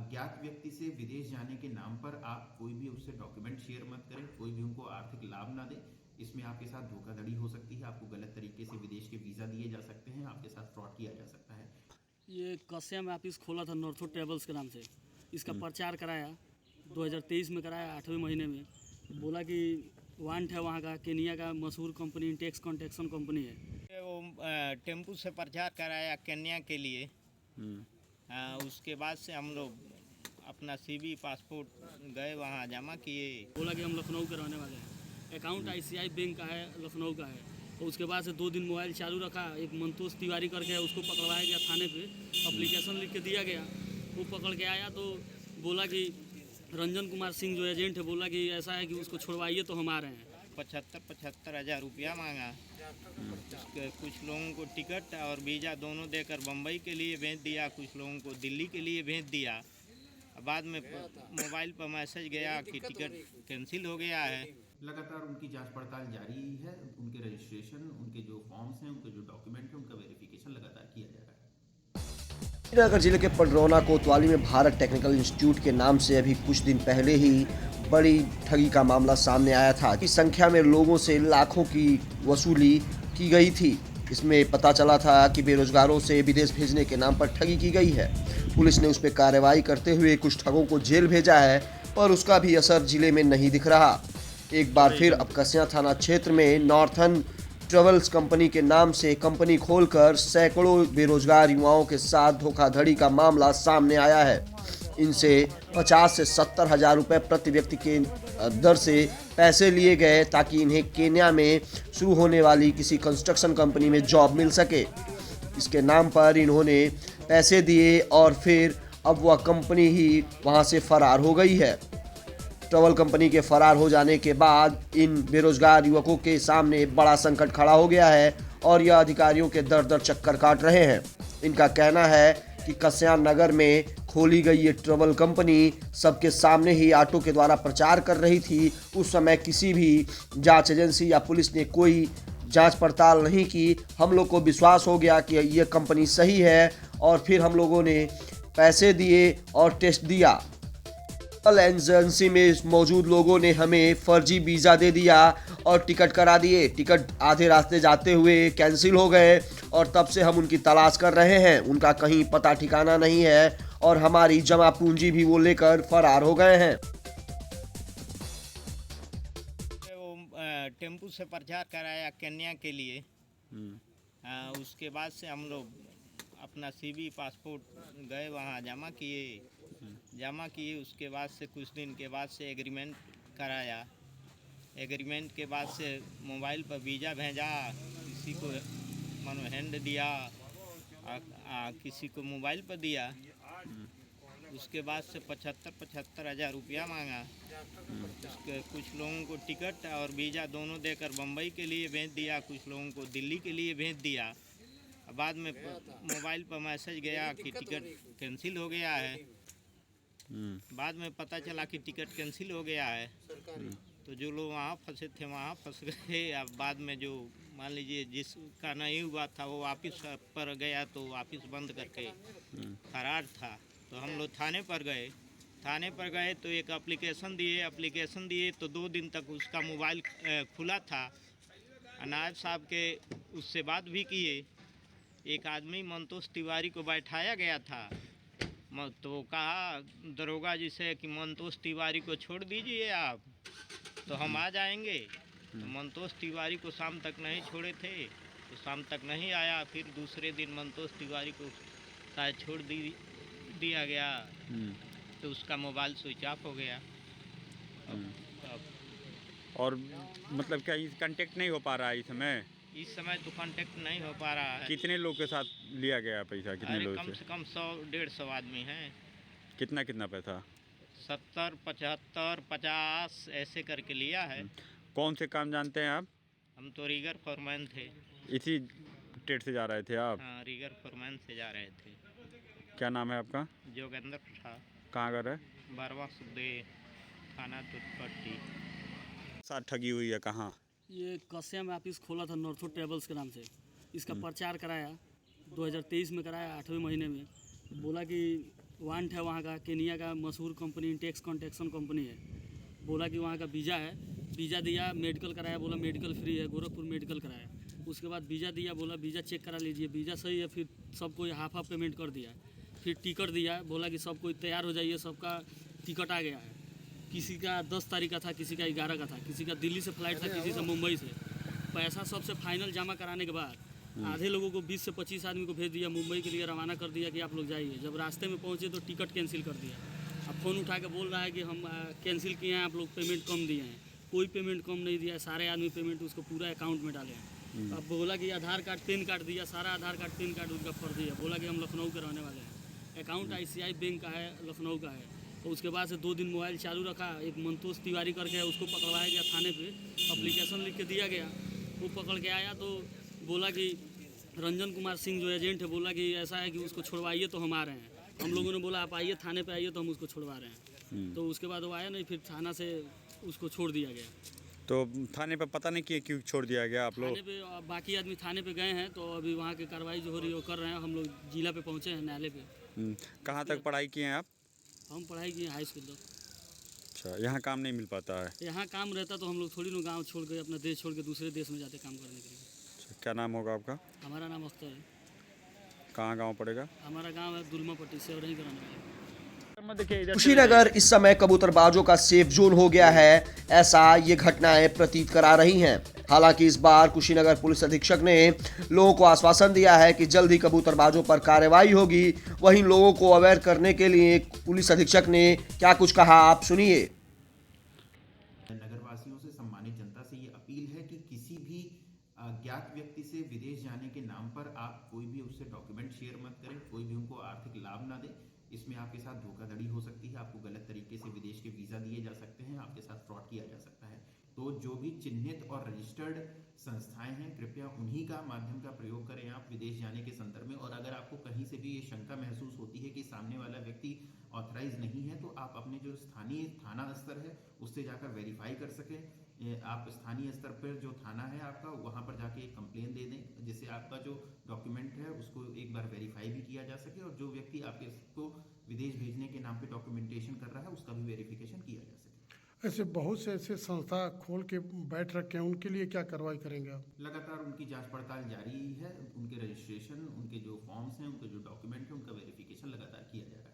अज्ञात व्यक्ति से विदेश जाने के नाम पर आप कोई भी उससे डॉक्यूमेंट शेयर मत करें, कोई भी उनको आर्थिक लाभ ना दें। इसमें आपके साथ धोखाधड़ी हो सकती है, आपको गलत तरीके से विदेश के वीज़ा दिए जा सकते हैं, आपके साथ फ्रॉड किया जा सकता है। ये कस्या में ऑफिस खोला था नॉर्थो ट्रेवल्स के नाम से। इसका प्रचार कराया 2023 में, कराया 8वें महीने में। बोला कि वांट है वहाँ का, केनिया का मशहूर कंपनी इंटेक्स कॉन्टेक्शन कंपनी है। वो टेम्पू से प्रचार कराया केन्या के लिए। उसके बाद से हम लोग अपना सीवी पासपोर्ट गए वहाँ जमा किए। बोला कि हम लखनऊ के रहने वाले हैं, अकाउंट आईसीआई बैंक का है, लखनऊ का है। और उसके बाद से 2 दिन मोबाइल चालू रखा। एक मंतोष तिवारी करके है, उसको पकड़वाया गया थाने पे, अप्लीकेशन लिख के दिया गया। वो पकड़ के आया तो बोला कि रंजन कुमार सिंह जो एजेंट है, बोला कि ऐसा है कि उसको छुड़वाइए तो हम आ रहे हैं। 75 हज़ार रुपया मांगा। कुछ लोगों को टिकट और वीज़ा दोनों देकर बम्बई के लिए भेज दिया, कुछ लोगों को दिल्ली के लिए भेज दिया। बाद में मोबाइल पर मैसेज गया कि टिकट कैंसिल हो गया है। लगातार उनकी जांच पड़ताल जारी है। उनके रजिस्ट्रेशन, उनके जो फॉर्म्स हैं, उनके जो डॉक्यूमेंट हैं, उनका वेरिफिकेशन लगातार किया जा रहा है। श्रीनगर जिले के पडरौना कोतवाली में भारत टेक्निकल इंस्टीट्यूट के नाम से अभी कुछ दिन पहले ही बड़ी ठगी का मामला सामने आया था कि संख्या में लोगों से लाखों की वसूली की गई थी। इसमें पता चला था कि बेरोजगारों से विदेश भेजने के नाम पर ठगी की गई है। पुलिस ने उस पर कार्रवाई करते हुए कुछ ठगों को जेल भेजा है, पर उसका भी असर जिले में नहीं दिख रहा। एक बार फिर अब कस्या थाना क्षेत्र में नॉर्थन ट्रेवल्स कंपनी के नाम से कंपनी खोलकर सैकड़ों बेरोजगार युवाओं के साथ धोखाधड़ी का मामला सामने आया है। इनसे 50 से 70 हज़ार रुपये प्रति व्यक्ति के दर से पैसे लिए गए ताकि इन्हें केन्या में शुरू होने वाली किसी कंस्ट्रक्शन कंपनी में जॉब मिल सके। इसके नाम पर इन्होंने पैसे दिए और फिर अब वह कंपनी ही वहां से फरार हो गई है। ट्रैवल कंपनी के फरार हो जाने के बाद इन बेरोजगार युवकों के सामने बड़ा संकट खड़ा हो गया है और यह अधिकारियों के दर दर चक्कर काट रहे हैं। इनका कहना है कि कस्या नगर में खोली गई ये ट्रैवल कंपनी सबके सामने ही ऑटो के द्वारा प्रचार कर रही थी। उस समय किसी भी जांच एजेंसी या पुलिस ने कोई जांच पड़ताल नहीं की। हम लोग को विश्वास हो गया कि ये कंपनी सही है और फिर हम लोगों ने पैसे दिए और टेस्ट दिया। एजेंसी में मौजूद लोगों ने हमें फर्जी वीज़ा दे दिया और टिकट करा दिए। टिकट आधे रास्ते जाते हुए कैंसिल हो गए और तब से हम उनकी तलाश कर रहे हैं। उनका कहीं पता ठिकाना नहीं है और हमारी जमा पूंजी भी वो लेकर फरार हो गए हैं। वो टेम्पू से प्रचार कराया केन्या के लिए। उसके बाद से हम लोग अपना सीवी पासपोर्ट गए वहाँ जमा किए। उसके बाद से कुछ दिन के बाद से एग्रीमेंट कराया। एग्रीमेंट के बाद से मोबाइल पर वीज़ा भेजा, किसी को मानो हैंड दिया, किसी को मोबाइल पर दिया। उसके बाद से 75 हज़ार रुपया मांगा। कुछ लोगों को टिकट और वीज़ा दोनों देकर बम्बई के लिए भेज दिया, कुछ लोगों को दिल्ली के लिए भेज दिया। बाद में मोबाइल पर मैसेज गया कि टिकट कैंसिल हो गया है। बाद में पता चला कि टिकट कैंसिल हो गया है। तो जो लोग वहाँ फंसे थे वहाँ फंस गए। अब बाद में जो मान लीजिए जिसका नहीं हुआ था वो ऑफिस पर गया तो ऑफिस बंद करके फरार था। तो हम लोग थाने पर गए तो एक एप्लीकेशन दिए तो 2 दिन तक उसका मोबाइल खुला था। नायब साहब के उससे बात भी किए। एक आदमी मंतोष तिवारी को बैठाया गया था, तो कहा दरोगा जी से कि मंतोष तिवारी को छोड़ दीजिए आप, तो हम आ जाएंगे। तो मंतोष तिवारी को शाम तक नहीं छोड़े थे, तो शाम तक नहीं आया। फिर दूसरे दिन मंतोष तिवारी को शायद छोड़ दिया गया, तो उसका मोबाइल स्विच ऑफ हो गया। और मतलब क्या कांटेक्ट नहीं हो पा रहा है इस समय तो कांटेक्ट नहीं हो पा रहा है। कितने लोग के साथ लिया गया पैसा? कितने लोग कम से कम 100-150 आदमी हैं। कितना पैसा? 70, 75, 50 ऐसे करके लिया है। कौन से काम जानते हैं आप? हम तो रीगर फॉरमैन थे। इसी ट्रेड से जा रहे थे आप? हाँ, रीगर फॉरमैन से जा रहे थे। क्या नाम है आपका? जोगेंद्र प्रसाद। कहाँ घर है? 12वां सुखदेव, थाना तुतपट्टी। साथ ठगी हुई है कहाँ? ये कस्या में ऑफिस खोला था नॉर्थो ट्रेवल्स के नाम से। इसका प्रचार कराया 2023 में, कराया 8वें महीने में। बोला कि वांट है वहाँ का, केनिया का मशहूर कंपनी इंटेक्स कॉन्टेक्शन कंपनी है। बोला कि वहाँ का वीज़ा है, वीज़ा दिया, मेडिकल कराया, बोला मेडिकल फ्री है, गोरखपुर मेडिकल कराया। उसके बाद वीज़ा दिया, बोला वीज़ा चेक करा लीजिए, वीज़ा सही है, फिर सबको हाफ पेमेंट कर दिया। फिर टिकट दिया, बोला कि सब कोई तैयार हो जाइए, सबका टिकट आ गया है। किसी का 10 तारीख का था, किसी का 11 का था, किसी का दिल्ली से फ्लाइट था, किसी से मुंबई से। पैसा सबसे फाइनल जमा कराने के बाद आधे लोगों को 20 से 25 आदमी को भेज दिया, मुंबई के लिए रवाना कर दिया कि आप लोग जाइए। जब रास्ते में पहुँचे तो टिकट कैंसिल कर दिया। अब फ़ोन उठा के बोल रहा है कि हम कैंसिल किए हैं, आप लोग पेमेंट कम दिए हैं। कोई पेमेंट कम नहीं दिया है, सारे आदमी पेमेंट उसको पूरा अकाउंट में डाले हैं। अब बोला कि आधार कार्ड पैन कार्ड दिया, सारा आधार कार्ड पैन कार्ड उनका फर्जी है। बोला कि हम लखनऊ के रहने वाले हैं, अकाउंट ICI बैंक का है, लखनऊ का है। तो उसके बाद से 2 दिन मोबाइल चालू रखा, एक मंतोष तिवारी करके है, उसको पकड़वाया गया थाने पे, अप्लीकेशन लिख के दिया गया। वो पकड़ के आया तो बोला कि रंजन कुमार सिंह जो एजेंट है, बोला कि ऐसा है कि उसको छुड़वाइए तो हम आ रहे हैं। हम लोगों ने बोला आप आइए थाने पे आइए तो हम उसको छुड़वा रहे हैं। तो उसके बाद वो आया नहीं, फिर थाना से उसको छोड़ दिया गया। तो थाने पे पता नहीं किए क्यों छोड़ दिया गया आप लोग? थाने पे बाकी आदमी थाने पे गए हैं, तो अभी वहाँ की कार्रवाई जो हो रही है वो कर रहे हैं। हम लोग जिला पे पहुँचे हैं, न्यायालय पे। कहाँ तक पढ़ाई किए हैं आप? हम पढ़ाई किए हाई स्कूल तक। अच्छा, यहाँ काम नहीं मिल पाता है? यहाँ काम रहता तो हम लोग थोड़ी ना गाँव छोड़ के, अपना देश छोड़ के दूसरे देश में जाते काम करने के लिए। अच्छा, क्या नाम होगा आपका? हमारा नाम अख्तर है। कहाँ गांव पड़ेगा? हमारा गांव है दुलमापट्टी से, और नहीं कराने वाले। कुशीनगर इस समय कबूतरबाजों का सेफ जोन हो गया है, ऐसा ये घटनाएं प्रतीत करा रही हैं। हालांकि इस बार कुशीनगर पुलिस अधीक्षक ने लोगों को आश्वासन दिया है कि जल्द ही कबूतरबाजों पर कार्रवाई होगी। वहीं लोगों को अवेयर करने के लिए पुलिस अधीक्षक ने क्या कुछ कहा, आप सुनिए। नगरवासियों से, सम्मानित जनता से ये अपील है कि किसी भी अज्ञात व्यक्ति से विदेश जाने के नाम पर आप कोई भी उससे डॉक्यूमेंट शेयर मत करें, कोई भी उनको आर्थिक लाभ ना दे। इसमें आपके साथ धोखाधड़ी हो सकती है, आपको गलत तरीके से विदेश के वीज़ा दिए जा सकते हैं, आपके साथ फ्रॉड किया जा सकता है। तो जो भी चिन्हित और रजिस्टर्ड संस्थाएं हैं, कृपया उन्हीं का माध्यम का प्रयोग करें आप विदेश जाने के संदर्भ में। और अगर आपको कहीं से भी ये शंका महसूस होती है कि सामने वाला व्यक्ति ऑथराइज नहीं है, तो आप अपने जो स्थानीय थाना स्तर है उससे जाकर वेरीफाई कर सकें। आप स्थानीय स्तर पर जो थाना है आपका, वहाँ पर जाके एक कंप्लेन दे दें, जिससे आपका जो डॉक्यूमेंट है उसको एक बार वेरीफाई भी किया जा सके, और जो व्यक्ति आपके को विदेश भेजने के नाम पे डॉक्यूमेंटेशन कर रहा है उसका भी वेरिफिकेशन किया जा सके। ऐसे बहुत से ऐसे संस्था खोल के बैठ रखे हैं, उनके लिए क्या कार्रवाई करेंगे आप? लगातार उनकी जांच पड़ताल जारी है, उनके रजिस्ट्रेशन, उनके जो फॉर्म्स हैं, उनके जो डॉक्यूमेंट हैं, उनका वेरिफिकेशन लगातार किया जा रहा है।